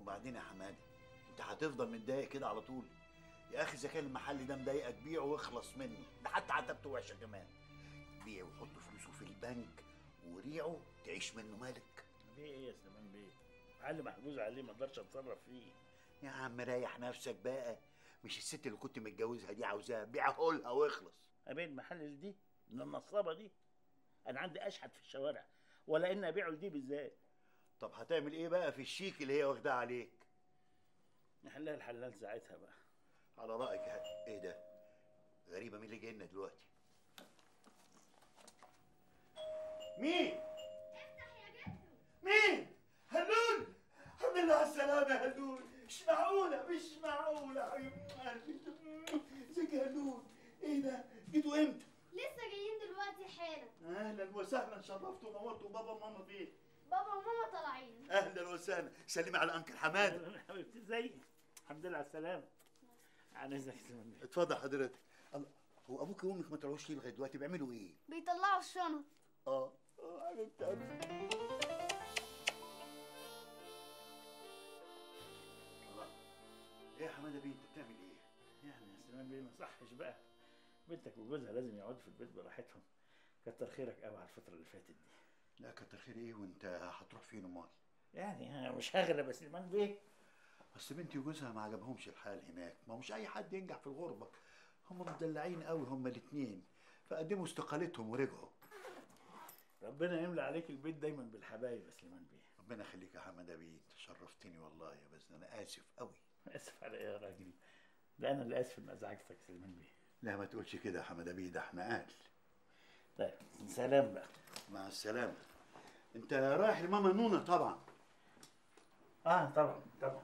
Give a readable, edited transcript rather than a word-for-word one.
وبعدين يا حماده، انت هتفضل متضايق كده على طول؟ يا اخي اذا كان المحل ده مضايقك بيعه واخلص منه، ده حتى عتبته وحشه كمان. بيعه وحط فلوسه في البنك وريعه تعيش منه مالك. بيه ايه يا سليمان بيه؟ محل محجوز عليه ما اقدرش اتصرف فيه. يا عم ريح نفسك بقى، مش الست اللي كنت متجوزها دي عاوزاها بيعه لها واخلص. ابيع المحل دي من النصابه دي؟ انا عندي اشحت في الشوارع، ولا ان ابيعه لدي بالذات. طب هتعمل ايه بقى في الشيك اللي هي واخداه عليك؟ نحلها الحلال ساعتها بقى. على رايك ايه ده؟ غريبه، مين اللي جاي لنا دلوقتي؟ مين؟ افتح يا جدو. مين؟ هلول، الحمد لله على السلامة يا هلول. مش معقولة مش معقولة يا حبيب قلبي. ازيك يا هلول؟ ايه ده؟ جيتوا امتى؟ لسه جايين دلوقتي حالا. اهلا وسهلا، شرفتوا ونورتوا. بابا وماما فين؟ بابا وماما طالعين. اهلا وسهلا، سلمي على انكل حماده. أهلاً حبيبتي، ازيك؟ الحمد لله على السلامه. عن اذنك يا سليمان بيه. اتفضل حضرتك. الله، هو ابوك وامك ما طلعوش ليه لغايه دلوقتي؟ بيعملوا ايه؟ بيطلعوا الشنط. اه حبيبتي قلبي. الله، ايه يا حماده بيه، انت بتعمل ايه؟ يعني يا سليمان بيه ما صحش بقى، بنتك وجوزها لازم يقعدوا في البيت براحتهم. كتر خيرك قوي على الفتره اللي فاتت دي. لا كتر خير ايه، وانت هتروح فين امال؟ يعني أنا مش هغلب يا سليمان بيه. بس بنتي وجوزها ما عجبهمش الحال هناك، ما هو مش اي حد ينجح في الغربه. هم مدلعين قوي هم الاتنين، فقدموا استقالتهم ورجعوا. ربنا يملى عليك البيت دايما بالحبايب يا سليمان بيه. ربنا يخليك يا حماده بيه، انت شرفتني والله يا بس انا اسف قوي. اسف على ايه يا راجل؟ ده انا اللي اسف ان ازعجتك يا سليمان بيه. لا ما تقولش كده يا حماده بيه، ده احنا اهل. طيب سلام بقى. مع السلامه. انت رايح لماما نونا طبعا؟ اه طبعا طبعا.